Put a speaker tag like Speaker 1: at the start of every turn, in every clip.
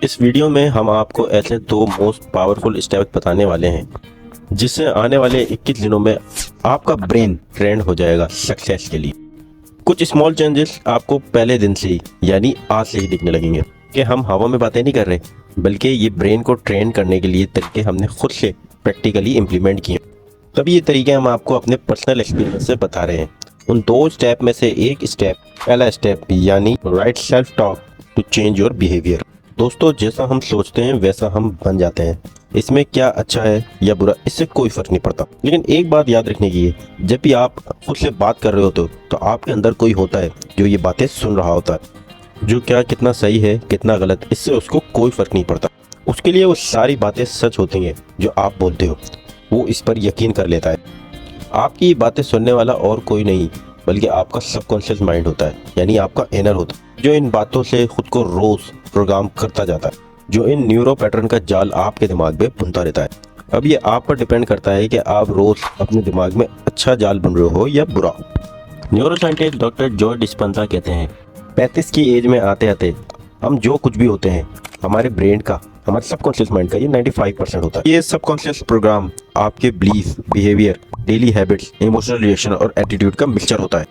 Speaker 1: इस वीडियो में हम आपको ऐसे दो मोस्ट पावरफुल स्टेप बताने वाले हैं जिससे आने वाले 21 दिनों में आपका ब्रेन ट्रेंड हो जाएगा सक्सेस के लिए। कुछ स्मॉल चेंजेस आपको पहले दिन से ही यानी आज से ही दिखने लगेंगे कि हम हवा में बातें नहीं कर रहे, बल्कि ये ब्रेन को ट्रेन करने के लिए तरीके हमने खुद से प्रैक्टिकली इम्प्लीमेंट किए। तभी ये तरीके हम आपको अपने पर्सनल एक्सपीरियंस से बता रहे हैं। उन दो स्टेप में से एक स्टेप, पहला स्टेप यानी right self talk to change your behaviour. दोस्तों, जैसा हम सोचते हैं वैसा हम बन जाते हैं। इसमें क्या अच्छा है या बुरा, इससे कोई फर्क नहीं पड़ता। लेकिन एक बात याद रखने की है, जब भी आप खुद से बात कर रहे होते हो तो आपके अंदर कोई होता है जो ये बातें सुन रहा होता है। जो क्या कितना सही है कितना गलत, इससे उसको कोई फर्क नहीं पड़ता। उसके लिए वो सारी बातें सच होती हैं जो आप बोलते हो, वो इस पर यकीन कर लेता है। आपकी ये बातें सुनने वाला और कोई नहीं बल्कि आपका सबकॉन्शियस माइंड होता है, यानी आपका इनर होता है, जो इन बातों से खुद को रोज प्रोग्राम करता जाता है, जो इन न्यूरो पैटर्न का जाल आपके दिमाग में बुनता रहता है। अब ये आप पर डिपेंड करता है कि आप रोज अपने दिमाग में अच्छा जाल बुन रहे हो या बुरा। Neuro scientist doctor George Dispenza कहते हैं 35 की एज में आते आते हम जो कुछ भी होते हैं, हमारे ब्रेन का, हमारे सबकॉन्शियस माइंड का ये 95% होता है। ये सबकॉन्शियस प्रोग्राम आपके belief, behaviour, daily habits, emotional reaction और एटीट्यूड का मिक्सचर होता है,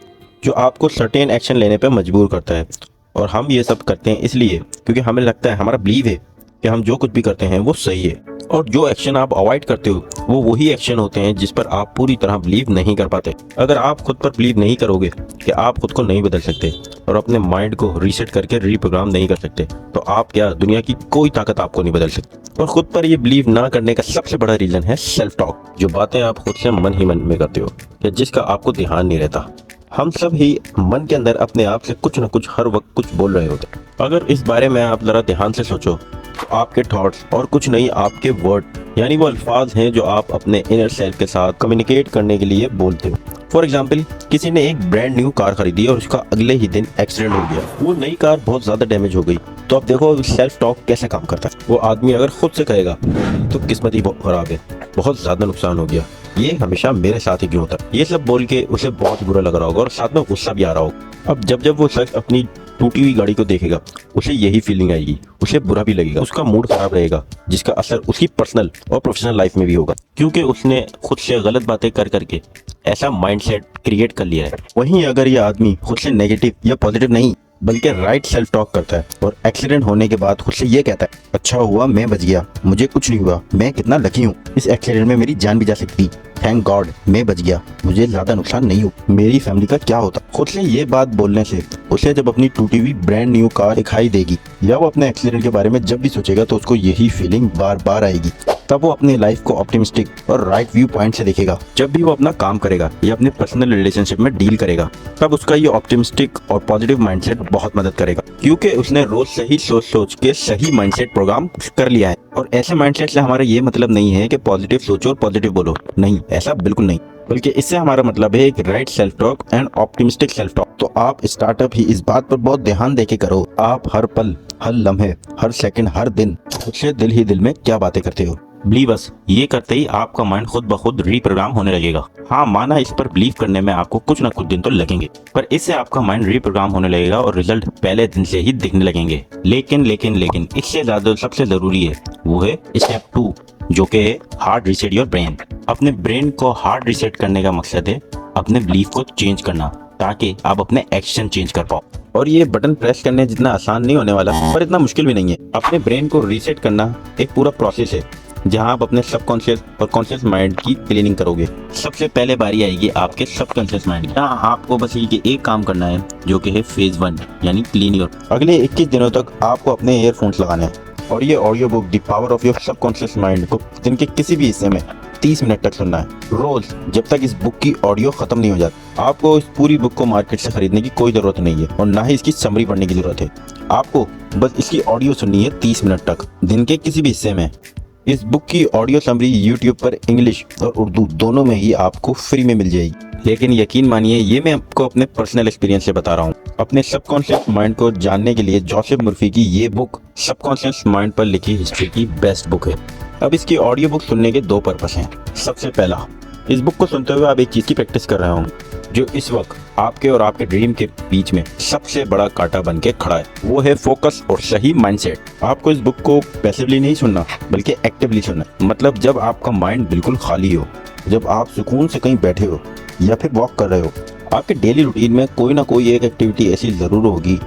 Speaker 1: जो आपको सर्टेन एक्शन लेने पर मजबूर करता है। और हम ये सब करते हैं इसलिए क्योंकि हमें लगता है, हमारा बिलीव है कि हम जो कुछ भी करते हैं वो सही है। और जो एक्शन आप अवॉइड करते हो वो वही एक्शन होते हैं जिस पर आप पूरी तरह बिलीव नहीं कर पाते। अगर आप खुद पर बिलीव नहीं करोगे कि आप खुद को नहीं बदल सकते और अपने माइंड को रीसेट करके रीप्रोग्राम नहीं कर सकते, तो आप क्या, दुनिया की कोई ताकत आपको नहीं बदल सकती। और खुद पर ये बिलीव ना करने का सबसे बड़ा रीजन है सेल्फ टॉक, जो बातें आप खुद से मन ही मन में करते हो या जिसका आपको ध्यान नहीं रहता। हम सब ही मन के अंदर अपने आप से कुछ न कुछ हर वक्त कुछ बोल रहे होते हैं। अगर इस बारे में आप जरा ध्यान से सोचो तो आपके थॉट्स और कुछ नहीं, आपके वर्ड यानी वो अल्फाज हैं जो आप अपने इनर सेल्फ के साथ कम्युनिकेट करने के लिए बोलते हो। फॉर एग्जाम्पल, किसी ने एक ब्रांड न्यू कार खरीदी और उसका अगले ही दिन एक्सीडेंट हो गया। वो नई कार बहुत ज्यादा डैमेज हो गई। तो अब देखो सेल्फ टॉक कैसे काम करता है। वो आदमी अगर खुद से कहेगा तो किस्मत ही बहुत खराब है, बहुत ज्यादा नुकसान हो गया, ये हमेशा मेरे साथ ही क्यों होता है, ये सब बोल के उसे बहुत बुरा लग रहा होगा और साथ में गुस्सा भी आ रहा होगा। अब जब वो शख्स अपनी टूटी हुई गाड़ी को देखेगा, उसे यही फीलिंग आएगी, उसे बुरा भी लगेगा, उसका मूड खराब रहेगा, जिसका असर उसकी पर्सनल और प्रोफेशनल लाइफ में भी होगा, क्योंकि उसने खुद से गलत बातें कर करके ऐसा माइंडसेट क्रिएट कर लिया है। वहीं अगर ये आदमी खुद से नेगेटिव या पॉजिटिव नहीं बल्कि राइट सेल्फ टॉक करता है और एक्सीडेंट होने के बाद खुद से ये कहता है, अच्छा हुआ मैं बच गया, मुझे कुछ नहीं हुआ, मैं कितना लकी हूँ, इस एक्सीडेंट में मेरी जान भी जा सकती, थैंक गॉड मैं बच गया, मुझे ज्यादा नुकसान नहीं हुआ, मेरी फैमिली का क्या होता। खुद से ये बात बोलने से उसे जब अपनी टूटी हुई ब्रांड न्यू कार दिखाई देगी या वो अपने एक्सीडेंट के बारे में जब भी सोचेगा तो उसको यही फीलिंग बार बार आएगी। तब वो अपनी लाइफ को ऑप्टिमिस्टिक और राइट व्यू पॉइंट से देखेगा। जब भी वो अपना काम करेगा या अपने पर्सनल रिलेशनशिप में डील करेगा, तब उसका ये ऑप्टिमिस्टिक और पॉजिटिव माइंडसेट बहुत मदद करेगा, क्योंकि उसने रोज सही सोच सोच के सही माइंडसेट प्रोग्राम कर लिया है। और ऐसे माइंडसेट से हमारा ये मतलब नहीं है कि पॉजिटिव सोचो और पॉजिटिव बोलो, नहीं, ऐसा बिल्कुल नहीं, बल्कि इससे हमारा मतलब है एक right self talk and optimistic self talk. तो आप स्टार्टअप ही इस बात पर बहुत ध्यान देके करो, आप हर पल, हर लम्हे, हर सेकंड, हर दिन खुद से दिल ही दिल में क्या बातें करते हो।
Speaker 2: बिलीव अस, ये करते ही आपका माइंड खुद ब खुद रीप्रोग्राम होने लगेगा। हाँ, माना इस पर बिलीव करने में आपको कुछ ना कुछ दिन तो लगेंगे, पर इससे आपका माइंड रीप्रोग्राम होने लगेगा और रिजल्ट पहले दिन से ही दिखने लगेंगे। लेकिन इससे ज्यादा सबसे जरूरी है वो है स्टेप 2, जो कि है हार्ड रीसेट योर ब्रेन। अपने ब्रेन को हार्ड रीसेट करने का मकसद है अपने बिलीफ को चेंज करना, ताकि आप अपने एक्शन चेंज कर पाओ।
Speaker 1: और ये बटन प्रेस करने जितना आसान नहीं होने वाला, पर इतना मुश्किल भी नहीं है। अपने ब्रेन को रीसेट करना एक पूरा प्रोसेस है जहां आप अपने सबकॉन्शियस और कॉन्शियस माइंड की क्लीनिंग करोगे।
Speaker 2: सबसे पहले बारी आएगी आपके सबकॉन्शियस माइंड की। आपको बस ये एक काम करना है, जो कि है फेज 1 यानी क्लीन योर।
Speaker 1: अगले 21 दिनों तक आपको अपने ईयरफोन्स लगाने हैं और ये audio book the power of your subconscious mind को दिन के किसी भी हिस्से में 30 मिनट तक सुनना है रोज, जब तक इस बुक की ऑडियो खत्म नहीं हो जाती। आपको इस पूरी बुक को मार्केट से खरीदने की कोई जरूरत नहीं है और ना ही इसकी समरी पढ़ने की जरूरत है। आपको बस इसकी ऑडियो सुननी है 30 मिनट तक, दिन के किसी भी हिस्से में। इस बुक की ऑडियो समरी YouTube पर इंग्लिश और उर्दू दोनों में ही आपको फ्री में मिल जाएगी। लेकिन यकीन मानिए, ये मैं आपको अपने पर्सनल एक्सपीरियंस से बता रहा हूँ। अपने सबकॉन्शियस माइंड को जानने के लिए जोसेफ मुर्फी की ये बुक सबकॉन्शियस माइंड पर लिखी हिस्ट्री की बेस्ट बुक है। अब इसकी ऑडियो बुक सुनने के 2 पर्पस हैं। सबसे पहला, इस बुक को सुनते हुए आप एक चीज की प्रैक्टिस कर रहे होंगे जो इस वक्त आपके और आपके ड्रीम के बीच में सबसे बड़ा कांटा बन के खड़ा है, वो है फोकस और सही माइंडसेट। आपको इस बुक को पैसिवली नहीं सुनना बल्कि एक्टिवली सुनना। मतलब जब आपका माइंड बिल्कुल खाली हो, जब आप सुकून से कहीं बैठे हो या फिर वॉक कर रहे हो, आपके डेली रूटीन में कोई ना कोई एक एक्टिविटी ऐसी जरूर होगी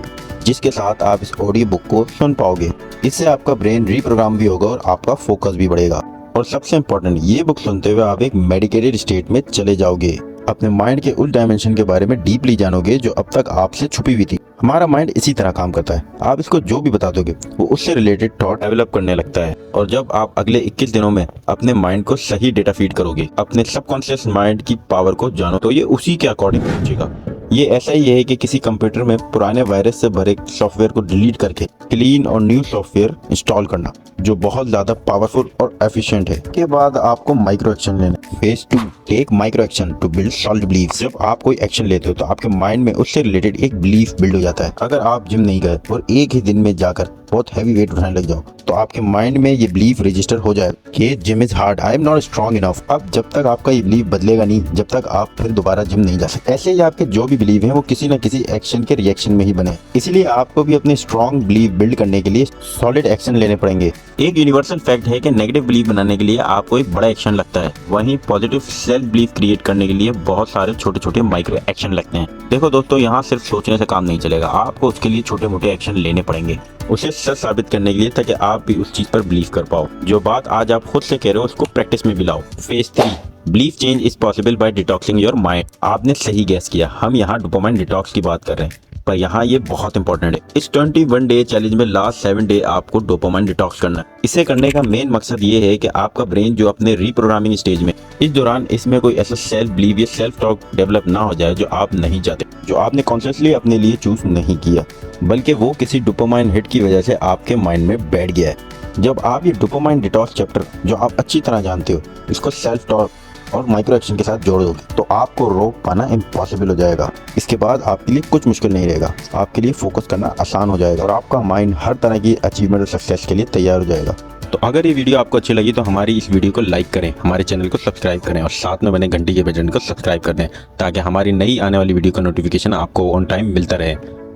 Speaker 1: जिसके साथ आप इस ऑडियो बुक को सुन पाओगे। इससे आपका ब्रेन रीप्रोग्राम भी होगा और आपका फोकस भी बढ़ेगा। और सबसे इम्पोर्टेंट, ये बुक सुनते हुए आप एक मेडिकेटेड स्टेट में चले जाओगे। अपने माइंड के उस डायमेंशन के बारे में डीपली जानोगे जो अब तक आपसे छुपी हुई थी। हमारा माइंड इसी तरह काम करता है। आप इसको जो भी बता दोगे वो उससे रिलेटेड थॉट डेवलप करने लगता है। और जब आप अगले 21 दिनों में अपने माइंड को सही डेटा फीड करोगे, अपने सबकॉन्शियस माइंड की पावर को जानो, तो ये उसी के अकॉर्डिंग पहुंचेगा। ये ऐसा ही है कि किसी कंप्यूटर में पुराने वायरस से भरे सॉफ्टवेयर को डिलीट करके क्लीन और न्यू सॉफ्टवेयर इंस्टॉल करना जो बहुत ज्यादा पावरफुल और एफिशिएंट है। के बाद आपको माइक्रो एक्शन लेना। Phase 2, take micro action to build solid belief. जब आप कोई एक्शन लेते हो तो आपके माइंड में उससे रिलेटेड एक बिलीफ बिल्ड हो जाता है। अगर आप जिम नहीं गए और एक ही दिन में जाकर बहुत हैवी वेट उठाने लग जाओ तो आपके माइंड में ये बिलीफ रजिस्टर हो जाएगा कि gym is hard, I am not strong enough. अब जब तक आपका ये बिलीफ बदलेगा नहीं, जब तक आप फिर दोबारा जिम नहीं जा सकते। ऐसे ही आपके जो भी बिलीफ है वो किसी न किसी एक्शन के रिएक्शन में ही बने। इसीलिए आपको भी अपने स्ट्रॉन्ग बिलीफ बिल्ड करने के लिए सॉलिड एक्शन लेने पड़ेंगे।
Speaker 2: एक यूनिवर्सल फैक्ट है कि नेगेटिव बिलीफ बनाने के लिए आपको एक बड़ा एक्शन लगता है, वहीं पॉजिटिव सेल्फ बिलीफ क्रिएट करने के लिए बहुत सारे छोटे छोटे माइक्रो एक्शन लगते हैं। देखो दोस्तों, यहाँ सिर्फ सोचने से काम नहीं चलेगा, आपको उसके लिए छोटे मोटे एक्शन लेने पड़ेंगे उसे सच साबित करने के लिए, ताकि आप भी उस चीज पर बिलीव कर पाओ। जो बात आज आप खुद से कह रहे हो उसको प्रैक्टिस में भी लाओ। Phase 3, belief change is possible by detoxing your mind. आपने सही गैस किया, हम यहाँ डोपामाइन डिटॉक्स की बात कर रहे हैं, पर यहाँ ये बहुत इंपॉर्टेंट है। इस 21 डे चैलेंज में लास्ट 7 डे आपको डोपामाइन डिटॉक्स करना है। इसे करने का मेन मकसद ये है कि आपका ब्रेन जो अपने रीप्रोग्रामिंग स्टेज में, इस दौरान इसमें कोई ऐसा सेल्फ बिलीव या सेल्फ टॉक डेवलप ना हो जाए जो आप नहीं चाहते, जो आपने कॉन्शियसली अपने लिए चूज नहीं किया, बल्कि वो किसी डोपामाइन हिट की वजह से आपके माइंड में बैठ गया है। जब आप ये डोपामाइन डिटॉक्स चैप्टर जो आप अच्छी तरह जानते हो, इसको सेल्फ टॉक और माइक्रो एक्शन के साथ जोड़ दोगे तो आपको रोक पाना इम्पॉसिबल हो जाएगा। इसके बाद आपके लिए कुछ मुश्किल नहीं रहेगा, आपके लिए फोकस करना आसान हो जाएगा और आपका माइंड हर तरह की अचीवमेंट और सक्सेस के लिए तैयार हो जाएगा।
Speaker 1: तो अगर ये वीडियो आपको अच्छी लगी तो हमारी इस वीडियो को लाइक करें, हमारे चैनल को सब्सक्राइब करें और साथ में बने घंटी के बटन को सब्सक्राइब कर दें ताकि हमारी नई आने वाली वीडियो का नोटिफिकेशन आपको ऑन टाइम मिलता रहे।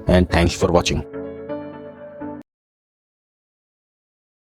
Speaker 1: And thanks for watching.